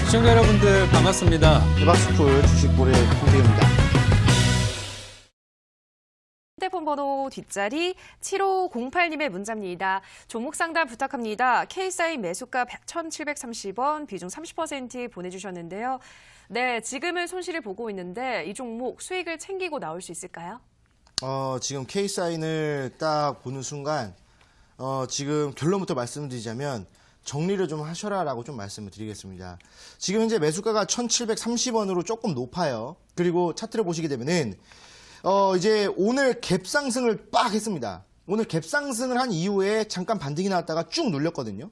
시청자 여러분들 반갑습니다. 대박스쿨 주식고래 홍대입니다. 휴대폰 번호 뒷자리 7508님의 문자입니다. 종목 상담 부탁합니다. K사인 매수가 1,730원, 비중 30% 보내주셨는데요. 네, 지금은 손실을 보고 있는데 이 종목 수익을 챙기고 나올 수 있을까요? 지금 K사인을 딱 보는 순간 지금 결론부터 말씀드리자면 정리를 좀 하셔라라고 좀 말씀을 드리겠습니다. 지금 현재 매수가가 1,730원으로 조금 높아요. 그리고 차트를 보시게 되면은 이제 오늘 갭 상승을 빡 했습니다. 오늘 갭 상승을 한 이후에 잠깐 반등이 나왔다가 쭉 눌렸거든요.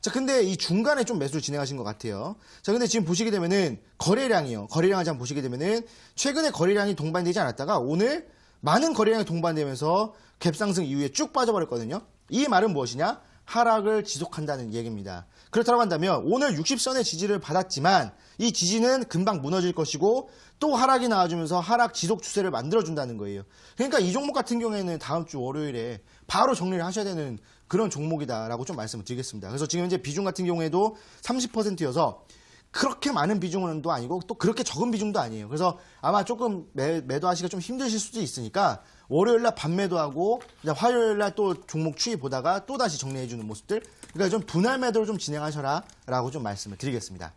자, 근데 이 중간에 좀 매수를 진행하신 것 같아요. 자, 근데 지금 보시게 되면은 거래량을 한번 보시게 되면은 최근에 거래량이 동반되지 않았다가 오늘 많은 거래량이 동반되면서 갭 상승 이후에 쭉 빠져버렸거든요. 이 말은 무엇이냐? 하락을 지속한다는 얘기입니다. 그렇다고 한다면 오늘 60선의 지지를 받았지만 이 지지는 금방 무너질 것이고 또 하락이 나와주면서 하락 지속 추세를 만들어준다는 거예요. 그러니까 이 종목 같은 경우에는 다음 주 월요일에 바로 정리를 하셔야 되는 그런 종목이다라고 좀 말씀을 드리겠습니다. 그래서 지금 현재 비중 같은 경우에도 30%여서 그렇게 많은 비중은 아니고 또 그렇게 적은 비중도 아니에요. 그래서 아마 조금 매도하시기가 좀 힘드실 수도 있으니까 월요일날 반매도하고 화요일날 또 종목 추이 보다가 또 다시 정리해주는 모습들, 그러니까 좀 분할 매도를 좀 진행하셔라라고 좀 말씀을 드리겠습니다.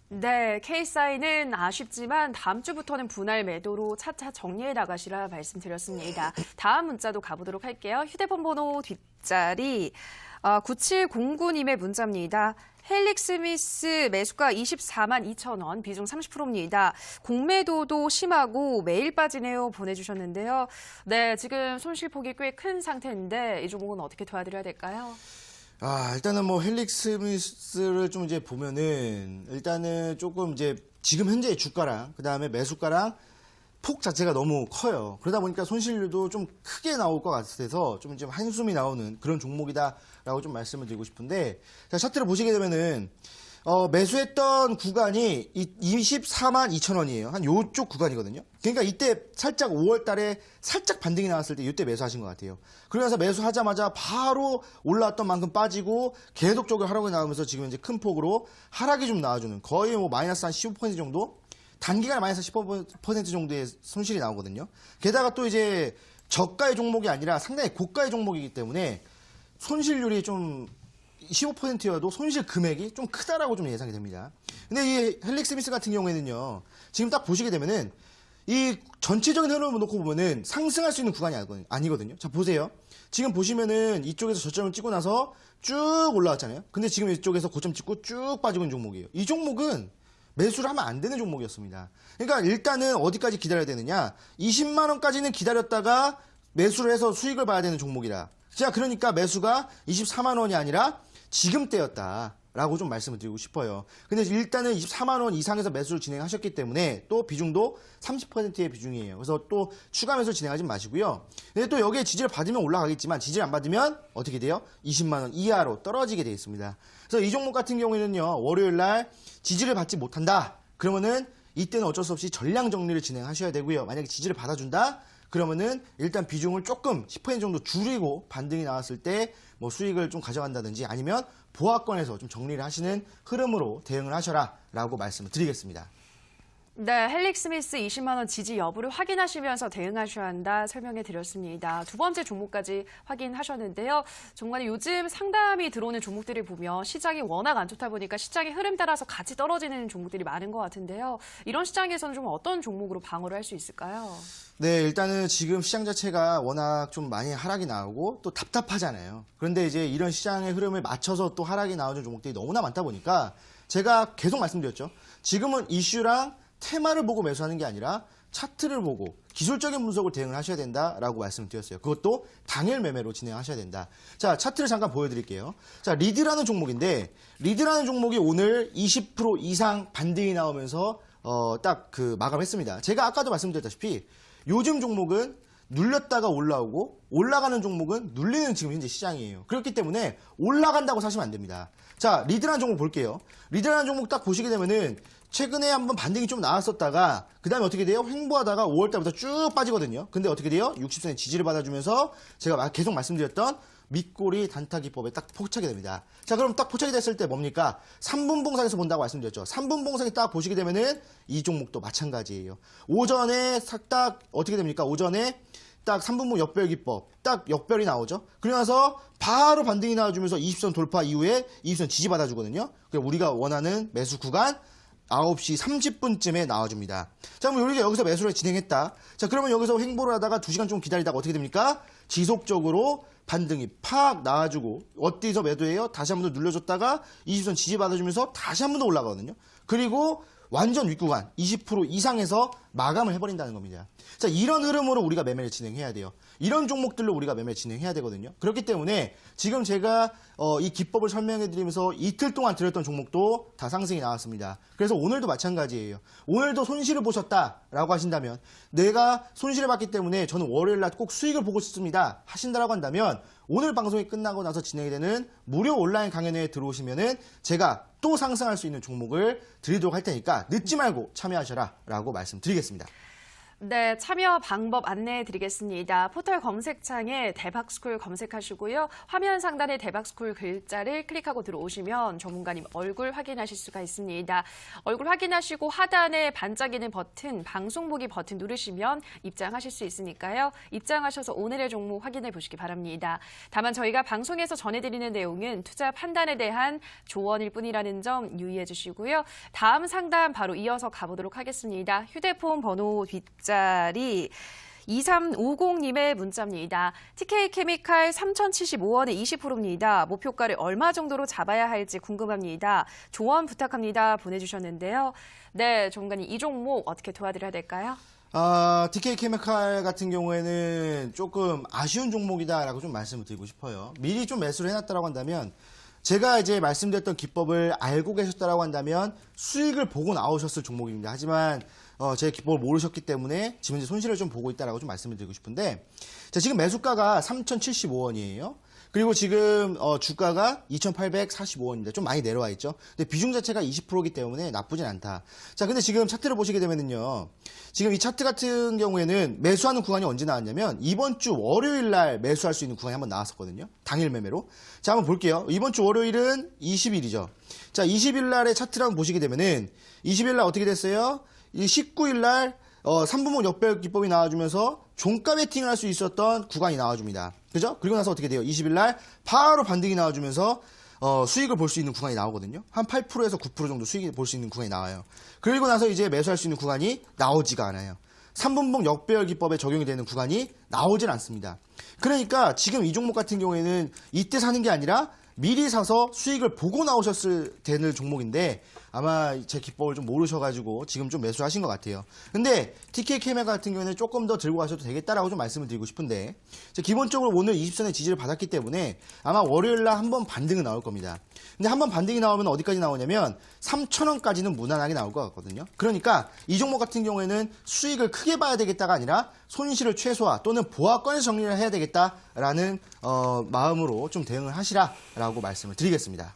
네, K사인은 아쉽지만 다음 주부터는 분할 매도로 차차 정리해 나가시라 말씀드렸습니다. 다음 문자도 가보도록 할게요. 휴대폰 번호 뒷자리 9709님의 문자입니다. 헬릭스미스 매수가 24만 2천 원, 비중 30%입니다. 공매도도 심하고 매일 빠지네요 보내주셨는데요. 네, 지금 손실폭이 꽤 큰 상태인데 이 종목은 어떻게 도와드려야 될까요? 일단은 뭐 헬릭스미스를 좀 이제 보면은 일단은 조금 이제 지금 현재의 주가랑 그 다음에 매수가랑 폭 자체가 너무 커요. 그러다 보니까 손실률도 좀 크게 나올 것 같아서 좀 한숨이 나오는 그런 종목이다라고 좀 말씀을 드리고 싶은데, 자, 차트를 보시게 되면은 매수했던 구간이 24만 2천 원이에요. 한 요쪽 구간이거든요. 그러니까 이때 살짝 5월 달에 살짝 반등이 나왔을 때 이때 매수하신 것 같아요. 그러면서 매수하자마자 바로 올라왔던 만큼 빠지고 계속적으로 하락이 나오면서 지금 이제 큰 폭으로 하락이 좀 나와주는 거의 뭐 마이너스 한 15% 정도? 단기간에 마이너스 15% 정도의 손실이 나오거든요. 게다가 또 이제 저가의 종목이 아니라 상당히 고가의 종목이기 때문에 손실률이 좀 15%여도 손실 금액이 좀 크다라고 좀 예상이 됩니다. 근데 이 헬릭스미스 같은 경우에는요, 지금 딱 보시게 되면은 이 전체적인 흐름을 놓고 보면은 상승할 수 있는 구간이 아니거든요. 자, 보세요. 지금 보시면은 이쪽에서 저점을 찍고 나서 쭉 올라왔잖아요. 근데 지금 이쪽에서 고점 찍고 쭉 빠지고 있는 종목이에요. 이 종목은 매수를 하면 안 되는 종목이었습니다. 그러니까 일단은 어디까지 기다려야 되느냐? 20만 원까지는 기다렸다가 매수를 해서 수익을 봐야 되는 종목이라. 자, 그러니까 매수가 24만 원이 아니라 지금때였다라고 좀 말씀을 드리고 싶어요. 근데 일단은 24만 원 이상에서 매수를 진행하셨기 때문에 또 비중도 30%의 비중이에요. 그래서 또 추가 매수 진행하지 마시고요. 근데 또 여기에 지지를 받으면 올라가겠지만 지지를 안 받으면 어떻게 돼요? 20만 원 이하로 떨어지게 되어 있습니다. 그래서 이 종목 같은 경우에는요, 월요일 날 지지를 받지 못한다. 그러면은 이때는 어쩔 수 없이 전량 정리를 진행하셔야 되고요. 만약에 지지를 받아준다. 그러면은 일단 비중을 조금 10% 정도 줄이고 반등이 나왔을 때 뭐 수익을 좀 가져간다든지 아니면 보합권에서 좀 정리를 하시는 흐름으로 대응을 하셔라라고 말씀을 드리겠습니다. 네, 헬릭스미스 20만 원 지지 여부를 확인하시면서 대응하셔야 한다 설명해 드렸습니다. 두 번째 종목까지 확인하셨는데요. 정말 요즘 상담이 들어오는 종목들을 보면 시장이 워낙 안 좋다 보니까 시장의 흐름 따라서 같이 떨어지는 종목들이 많은 것 같은데요. 이런 시장에서는 좀 어떤 종목으로 방어를 할 수 있을까요? 네, 일단은 지금 시장 자체가 워낙 좀 많이 하락이 나오고 또 답답하잖아요. 그런데 이제 이런 시장의 흐름을 맞춰서 또 하락이 나오는 종목들이 너무나 많다 보니까 제가 계속 말씀드렸죠. 지금은 이슈랑 테마를 보고 매수하는 게 아니라 차트를 보고 기술적인 분석을 대응을 하셔야 된다라고 말씀을 드렸어요. 그것도 당일 매매로 진행하셔야 된다. 자, 차트를 잠깐 보여드릴게요. 자, 리드라는 종목인데 리드라는 종목이 오늘 20% 이상 반등이 나오면서 딱 그 마감했습니다. 제가 아까도 말씀드렸다시피 요즘 종목은 눌렸다가 올라오고 올라가는 종목은 눌리는 지금 현재 시장이에요. 그렇기 때문에 올라간다고 사시면 안 됩니다. 자, 리드라는 종목 볼게요. 리드라는 종목 딱 보시게 되면은 최근에 한번 반등이 좀 나왔었다가 그 다음에 어떻게 돼요? 횡보하다가 5월달부터 쭉 빠지거든요. 근데 어떻게 돼요? 60선의 지지를 받아주면서 제가 계속 말씀드렸던 밑꼬리 단타 기법에 딱 포착이 됩니다. 자, 그럼 딱 포착이 됐을 때 뭡니까? 3분 봉상에서 본다고 말씀드렸죠. 3분 봉상에 딱 보시게 되면은 이 종목도 마찬가지예요. 오전에 딱 어떻게 됩니까? 오전에 딱 3분봉 역별 기법, 딱 역별이 나오죠. 그러고 나서 바로 반등이 나와주면서 20선 돌파 이후에 20선 지지받아주거든요. 그럼 우리가 원하는 매수 구간 9시 30분쯤에 나와줍니다. 자, 그럼 우리가 여기서 매수를 진행했다. 자, 그러면 여기서 횡보를 하다가 2시간 좀 기다리다가 어떻게 됩니까? 지속적으로 반등이 팍 나와주고 어디서 매도해요? 다시 한 번 더 눌려줬다가 20선 지지받아주면서 다시 한 번 더 올라가거든요. 그리고 완전 윗구간 20% 이상에서 마감을 해버린다는 겁니다. 자, 이런 흐름으로 우리가 매매를 진행해야 돼요. 이런 종목들로 우리가 매매를 진행해야 되거든요. 그렇기 때문에 지금 제가 이 기법을 설명해드리면서 이틀 동안 드렸던 종목도 다 상승이 나왔습니다. 그래서 오늘도 마찬가지예요. 오늘도 손실을 보셨다라고 하신다면 내가 손실을 봤기 때문에 저는 월요일날 꼭 수익을 보고 싶습니다 하신다라고 한다면 오늘 방송이 끝나고 나서 진행이 되는 무료 온라인 강연회에 들어오시면은 제가 또 상승할 수 있는 종목을 드리도록 할 테니까 늦지 말고 참여하셔라 라고 말씀드리겠습니다. 네, 참여 방법 안내해 드리겠습니다. 포털 검색창에 대박스쿨 검색하시고요. 화면 상단에 대박스쿨 글자를 클릭하고 들어오시면 전문가님 얼굴 확인하실 수가 있습니다. 얼굴 확인하시고 하단에 반짝이는 버튼, 방송 보기 버튼 누르시면 입장하실 수 있으니까요. 입장하셔서 오늘의 종목 확인해 보시기 바랍니다. 다만 저희가 방송에서 전해드리는 내용은 투자 판단에 대한 조언일 뿐이라는 점 유의해 주시고요. 다음 상담 바로 이어서 가보도록 하겠습니다. 휴대폰 번호 뒷자리 2350님의 문자입니다. TK케미칼 3,075원에 20%입니다. 목표가를 얼마 정도로 잡아야 할지 궁금합니다. 조언 부탁합니다. 보내주셨는데요. 네, 전문가님 이 종목 어떻게 도와드려야 될까요? TK케미칼 같은 경우에는 조금 아쉬운 종목이다라고 좀 말씀을 드리고 싶어요. 미리 좀 매수를 해놨다라고 한다면 제가 이제 말씀드렸던 기법을 알고 계셨다라고 한다면 수익을 보고 나오셨을 종목입니다. 하지만 제 기법을 모르셨기 때문에 지금 이제 손실을 좀 보고 있다라고 좀 말씀을 드리고 싶은데 자, 지금 매수가가 3,075원이에요. 그리고 지금 주가가 2,845원입니다. 좀 많이 내려와 있죠. 근데 비중 자체가 20%이기 때문에 나쁘진 않다. 자, 근데 지금 차트를 보시게 되면은요. 지금 이 차트 같은 경우에는 매수하는 구간이 언제 나왔냐면 이번 주 월요일 날 매수할 수 있는 구간이 한번 나왔었거든요. 당일 매매로. 자, 한번 볼게요. 이번 주 월요일은 20일이죠. 자, 20일 날의 차트를 한번 보시게 되면은 20일 날 어떻게 됐어요? 이 19일 날 3분봉 역별 기법이 나와주면서 종가 베팅을 할 수 있었던 구간이 나와줍니다. 그죠? 그리고 나서 어떻게 돼요? 20일 날 바로 반등이 나와주면서 수익을 볼 수 있는 구간이 나오거든요. 한 8%에서 9% 정도 수익을 볼 수 있는 구간이 나와요. 그리고 나서 이제 매수할 수 있는 구간이 나오지가 않아요. 3분봉 역별 기법에 적용이 되는 구간이 나오질 않습니다. 그러니까 지금 이 종목 같은 경우에는 이때 사는 게 아니라 미리 사서 수익을 보고 나오셨을 되는 종목인데 아마 제 기법을 좀 모르셔가지고 지금 좀 매수하신 것 같아요. 근데 TK케미칼 같은 경우에는 조금 더 들고 가셔도 되겠다라고 좀 말씀을 드리고 싶은데 기본적으로 오늘 20선의 지지를 받았기 때문에 아마 월요일날 한번 반등은 나올 겁니다. 근데 한번 반등이 나오면 어디까지 나오냐면 3,000원까지는 무난하게 나올 것 같거든요. 그러니까 이 종목 같은 경우에는 수익을 크게 봐야 되겠다가 아니라 손실을 최소화 또는 보합권에서 정리를 해야 되겠다라는 마음으로 좀 대응을 하시라라고 말씀을 드리겠습니다.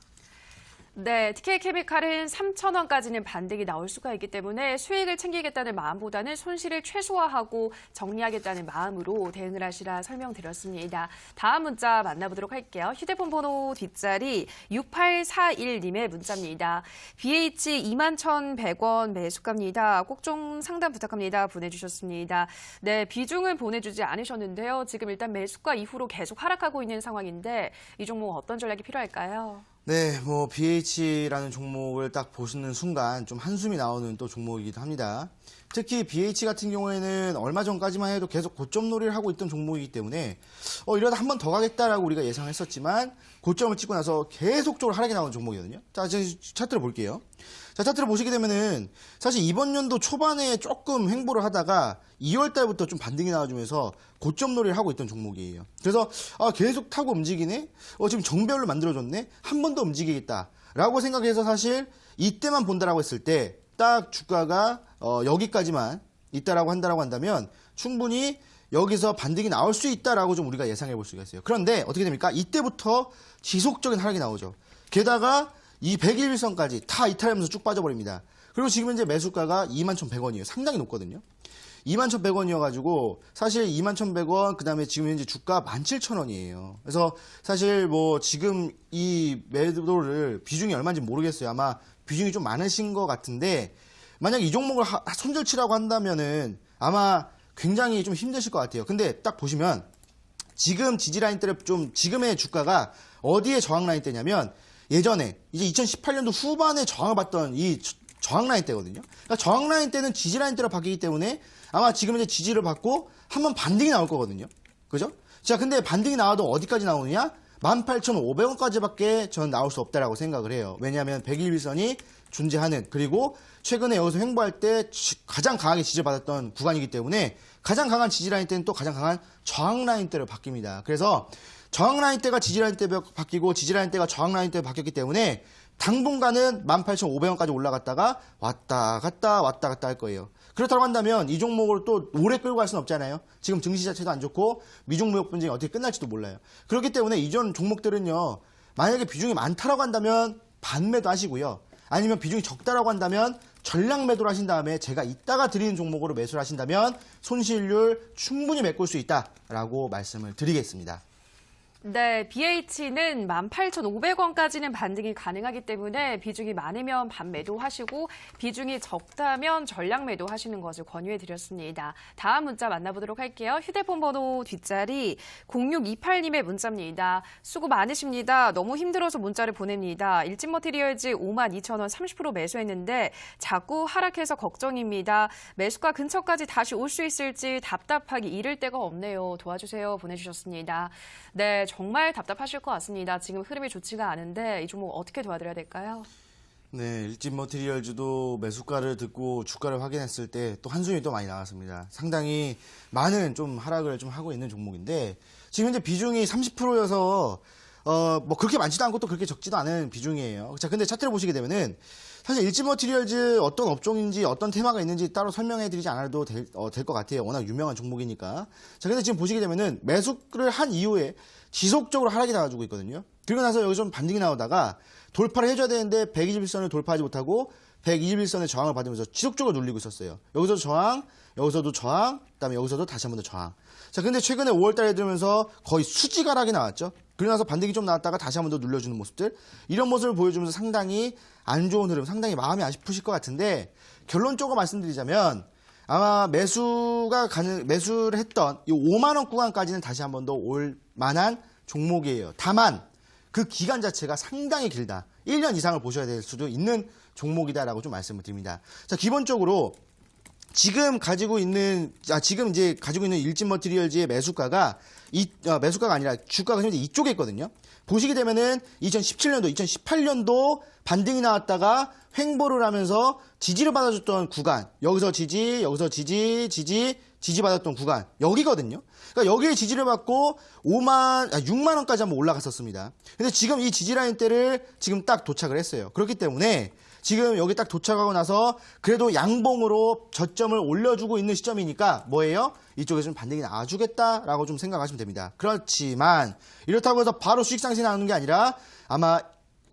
네, TK케미칼은 3,000원까지는 반등이 나올 수가 있기 때문에 수익을 챙기겠다는 마음보다는 손실을 최소화하고 정리하겠다는 마음으로 대응을 하시라 설명드렸습니다. 다음 문자 만나보도록 할게요. 휴대폰 번호 뒷자리 6841님의 문자입니다. BH 21,100원 매수가입니다. 꼭 좀 상담 부탁합니다. 보내주셨습니다. 네, 비중은 보내주지 않으셨는데요. 지금 일단 매수가 이후로 계속 하락하고 있는 상황인데 이 종목 어떤 전략이 필요할까요? 네, BH라는 종목을 딱 보시는 순간 좀 한숨이 나오는 또 종목이기도 합니다. 특히 BH 같은 경우에는 얼마 전까지만 해도 계속 고점 놀이를 하고 있던 종목이기 때문에 이러다 한 번 더 가겠다라고 우리가 예상했었지만 고점을 찍고 나서 계속적으로 하락이 나오는 종목이거든요. 자, 이제 차트를 볼게요. 자, 차트를 보시게 되면은 사실 이번 연도 초반에 조금 횡보를 하다가 2월 달부터 좀 반등이 나와주면서 고점 놀이를 하고 있던 종목이에요. 그래서 계속 타고 움직이네? 지금 정배열로 만들어줬네? 한 번 더 움직이겠다라고 생각해서 사실 이때만 본다라고 했을 때 딱 주가가 여기까지만 있다라고 한다면 충분히 여기서 반등이 나올 수 있다라고 좀 우리가 예상해 볼 수가 있어요. 그런데 어떻게 됩니까? 이때부터 지속적인 하락이 나오죠. 게다가 이 100일선까지 다 이탈하면서 쭉 빠져버립니다. 그리고 지금 현재 매수가가 21,100원이에요. 상당히 높거든요. 21,100원이어가지고 사실 21,100원 그다음에 지금 현재 주가 17,000원이에요. 그래서 사실 뭐 지금 이 매도를 비중이 얼마인지 모르겠어요. 아마 비중이 좀 많으신 것 같은데 만약 이 종목을 손절치라고 한다면은 아마 굉장히 좀 힘드실 것 같아요. 근데 딱 보시면 지금 지지라인대를 좀 지금의 주가가 어디에 저항라인대냐면 예전에 이제 2018년도 후반에 저항을 받던 이 저항라인대거든요. 그러니까 저항라인대는 지지라인대로 바뀌기 때문에 아마 지금 이제 지지를 받고 한번 반등이 나올 거거든요. 그죠? 자, 근데 반등이 나와도 어디까지 나오느냐? 18,500원까지밖에 저는 나올 수 없다라고 생각을 해요. 왜냐하면 121선이 존재하는 그리고 최근에 여기서 횡보할 때 가장 강하게 지지를 받았던 구간이기 때문에 가장 강한 지지라인 때는 또 가장 강한 저항라인 때로 바뀝니다. 그래서 저항라인 때가 지지라인 때로 바뀌고 지지라인 때가 저항라인 때로 바뀌었기 때문에 당분간은 18,500원까지 올라갔다가 왔다 갔다 할 거예요. 그렇다고 한다면 이 종목을 또 오래 끌고 갈 수는 없잖아요. 지금 증시 자체도 안 좋고 미중 무역 분쟁이 어떻게 끝날지도 몰라요. 그렇기 때문에 이전 종목들은요. 만약에 비중이 많다라고 한다면 반매도 하시고요. 아니면 비중이 적다라고 한다면 전량 매도를 하신 다음에 제가 이따가 드리는 종목으로 매수를 하신다면 손실률 충분히 메꿀 수 있다라고 말씀을 드리겠습니다. 네, BH는 18,500원까지는 반등이 가능하기 때문에 비중이 많으면 반매도 하시고 비중이 적다면 전량 매도 하시는 것을 권유해 드렸습니다. 다음 문자 만나보도록 할게요. 휴대폰 번호 뒷자리 0628님의 문자입니다. 수고 많으십니다. 너무 힘들어서 문자를 보냅니다. 일진머티리얼즈 52,000원 30% 매수했는데 자꾸 하락해서 걱정입니다. 매수가 근처까지 다시 올 수 있을지 답답하기 이를 데가 없네요. 도와주세요. 보내주셨습니다. 네, 정말 답답하실 것 같습니다. 지금 흐름이 좋지가 않은데 이 종목 어떻게 도와드려야 될까요? 네, 일진머티리얼즈도 매수가를 듣고 주가를 확인했을 때 또 한숨이 또 많이 나왔습니다. 상당히 많은 좀 하락을 좀 하고 있는 종목인데 지금 현재 비중이 30%여서 뭐 그렇게 많지도 않고 또 그렇게 적지도 않은 비중이에요. 자, 근데 차트를 보시게 되면은 사실 일진머티리얼즈 어떤 업종인지 어떤 테마가 있는지 따로 설명해드리지 않아도 될 것 같아요. 워낙 유명한 종목이니까. 자, 근데 지금 보시게 되면은 매수를 한 이후에 지속적으로 하락이 나와주고 있거든요. 그리고 나서 여기서 좀 반등이 나오다가 돌파를 해줘야 되는데 121선을 돌파하지 못하고 121선의 저항을 받으면서 지속적으로 눌리고 있었어요. 여기서 저항, 여기서도 저항, 그다음에 여기서도 다시 한 번 더 저항. 자, 근데 최근에 5월달에 들면서 거의 수직하락이 나왔죠. 그러고 나서 반등이 좀 나왔다가 다시 한 번 더 눌려주는 모습들. 이런 모습을 보여주면서 상당히 안 좋은 흐름, 상당히 마음이 아프실 것 같은데 결론적으로 말씀드리자면 아마 매수를 했던 이 5만 원 구간까지는 다시 한 번 더 올 만한 종목이에요. 다만 그 기간 자체가 상당히 길다. 1년 이상을 보셔야 될 수도 있는 종목이다라고 좀 말씀을 드립니다. 자, 기본적으로 지금 이제 가지고 있는 일진머티리얼즈의 매수가가 매수가가 아니라 주가가 현재 이쪽에 있거든요. 보시게 되면은 2017년도, 2018년도 반등이 나왔다가 횡보를 하면서 지지를 받아줬던 구간, 여기서 지지, 여기서 지지 받았던 구간, 여기거든요. 그러니까 여기에 지지를 받고 6만 원까지 한번 올라갔었습니다. 근데 지금 이 지지라인대를 지금 딱 도착을 했어요. 그렇기 때문에 지금 여기 딱 도착하고 나서 그래도 양봉으로 저점을 올려주고 있는 시점이니까 뭐예요? 이쪽에 좀 반등이 나와주겠다라고 좀 생각하시면 됩니다. 그렇지만 이렇다고 해서 바로 수익 상승이 나오는 게 아니라 아마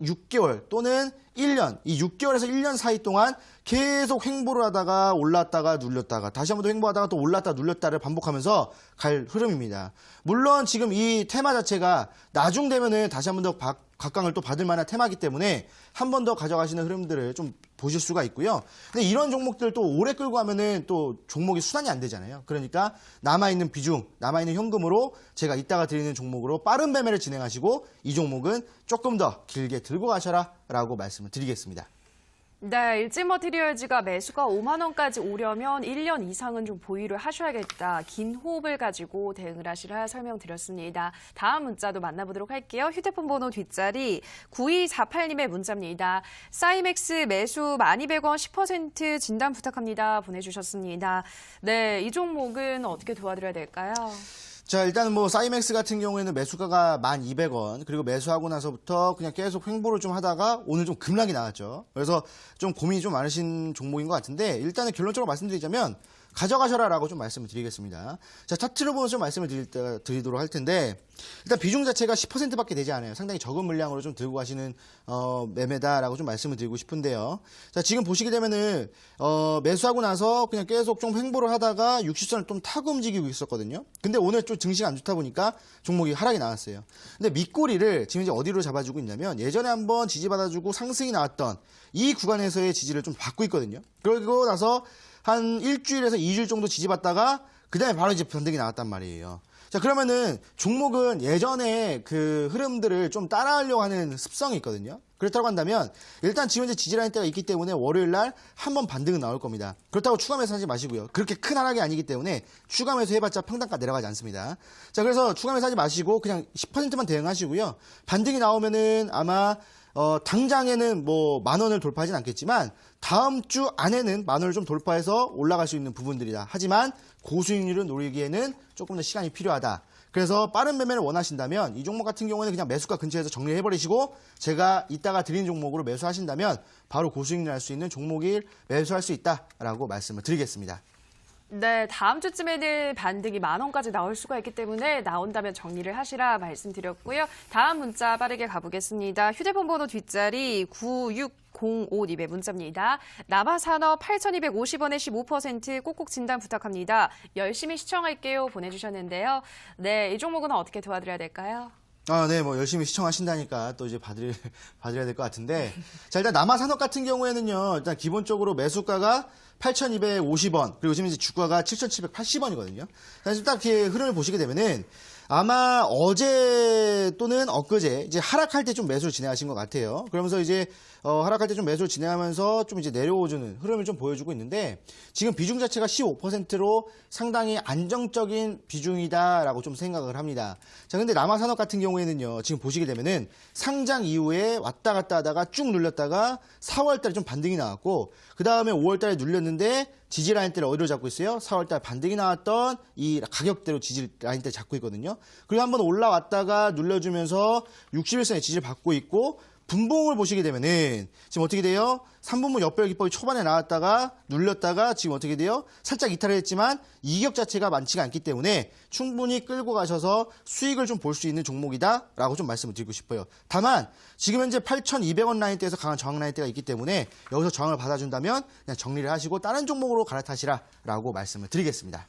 6개월 또는 1년, 이 6개월에서 1년 사이 동안 계속 횡보를 하다가 올랐다가 눌렸다가 다시 한번 더 횡보하다가 또 올랐다 눌렸다를 반복하면서 갈 흐름입니다. 물론 지금 이 테마 자체가 나중 되면은 다시 한번 더 각광을 또 받을 만한 테마이기 때문에 한 번 더 가져가시는 흐름들을 좀 보실 수가 있고요. 근데 이런 종목들 또 오래 끌고 가면은 또 종목이 순환이 안 되잖아요. 그러니까 남아있는 비중, 남아있는 현금으로 제가 이따가 드리는 종목으로 빠른 매매를 진행하시고 이 종목은 조금 더 길게 들고 가셔라 라고 말씀을 드리겠습니다. 네, 일진머티리얼즈가 매수가 5만 원까지 오려면 1년 이상은 좀 보유를 하셔야겠다. 긴 호흡을 가지고 대응을 하시라 설명드렸습니다. 다음 문자도 만나보도록 할게요. 휴대폰 번호 뒷자리 9248님의 문자입니다. 사이맥스 매수 1200원 10% 진단 부탁합니다. 보내주셨습니다. 네, 이 종목은 어떻게 도와드려야 될까요? 자, 일단은 뭐 사이맥스 같은 경우에는 매수가가 1,200원, 그리고 매수하고 나서부터 그냥 계속 횡보를 좀 하다가 오늘 좀 급락이 나왔죠. 그래서 좀 고민이 좀 많으신 종목인 것 같은데 일단은 결론적으로 말씀드리자면 가져가셔라라고 좀 말씀을 드리겠습니다. 자, 차트로 보면서 좀 말씀을 드리도록 할 텐데 일단 비중 자체가 10%밖에 되지 않아요. 상당히 적은 물량으로 좀 들고 가시는 매매다라고 좀 말씀을 드리고 싶은데요. 자, 지금 보시게 되면은 매수하고 나서 그냥 계속 좀 횡보를 하다가 60선을 좀 타고 움직이고 있었거든요. 근데 오늘 좀 증시가 안 좋다 보니까 종목이 하락이 나왔어요. 근데 밑꼬리를 지금 이제 어디로 잡아주고 있냐면 예전에 한번 지지받아주고 상승이 나왔던 이 구간에서의 지지를 좀 받고 있거든요. 그러고 나서 한 일주일에서 2주일 정도 지지받다가 그 다음에 바로 이제 변동이 나왔단 말이에요. 자, 그러면은 종목은 예전에 그 흐름들을 좀 따라하려고 하는 습성이 있거든요. 그렇다고 한다면 일단 지금 이제 지지라인 때가 있기 때문에 월요일 날 한 번 반등은 나올 겁니다. 그렇다고 추가 매수 하지 마시고요. 그렇게 큰 하락이 아니기 때문에 추가 매수 해봤자 평단가 내려가지 않습니다. 자, 그래서 추가 매수 하지 마시고 그냥 10%만 대응하시고요. 반등이 나오면은 아마 당장에는 뭐 10,000원을 돌파하진 않겠지만 다음 주 안에는 10,000원을 좀 돌파해서 올라갈 수 있는 부분들이다. 하지만 고수익률을 노리기에는 조금 더 시간이 필요하다. 그래서 빠른 매매를 원하신다면 이 종목 같은 경우에는 그냥 매수가 근처에서 정리해버리시고 제가 이따가 드린 종목으로 매수하신다면 바로 고수익률 할 수 있는 종목을 매수할 수 있다라고 말씀을 드리겠습니다. 네, 다음 주쯤에는 반등이 10,000원까지 나올 수가 있기 때문에 나온다면 정리를 하시라 말씀드렸고요. 다음 문자 빠르게 가보겠습니다. 휴대폰 번호 뒷자리 9605님의 문자입니다. 남아산업 8,250원에 15% 꼭꼭 진단 부탁합니다. 열심히 시청할게요 보내주셨는데요. 네, 이 종목은 어떻게 도와드려야 될까요? 네, 뭐 열심히 시청하신다니까 또 이제 봐드려야 될 것 같은데. 자, 일단 남아산업 같은 경우에는요, 일단 기본적으로 매수가가 8,250원, 그리고 지금 이제 주가가 7,780원이거든요. 그래서 딱 이렇게 흐름을 보시게 되면은 아마 어제 또는 엊그제 이제 하락할 때 좀 매수를 진행하신 것 같아요. 그러면서 이제 하락할 때 좀 매수를 진행하면서 좀 이제 내려오주는 흐름을 좀 보여주고 있는데 지금 비중 자체가 15%로 상당히 안정적인 비중이다라고 좀 생각을 합니다. 자, 근데 남아산업 같은 경우에는요, 지금 보시게 되면은 상장 이후에 왔다 갔다 하다가 쭉 눌렸다가 4월달에 좀 반등이 나왔고 그 다음에 5월달에 눌렸는데 지지 라인대를 어디로 잡고 있어요? 4월달 반등이 나왔던 이 가격대로 지지 라인대 잡고 있거든요. 그리고 한번 올라왔다가 눌려주면서 61선의 지지를 받고 있고 분봉을 보시게 되면은 지금 어떻게 돼요? 3분봉 역별 기법이 초반에 나왔다가 눌렸다가 지금 어떻게 돼요? 살짝 이탈을 했지만 이격 자체가 많지가 않기 때문에 충분히 끌고 가셔서 수익을 좀 볼 수 있는 종목이다라고 좀 말씀을 드리고 싶어요. 다만 지금 현재 8,200원 라인대에서 강한 저항 라인대가 있기 때문에 여기서 저항을 받아준다면 그냥 정리를 하시고 다른 종목으로 갈아타시라라고 말씀을 드리겠습니다.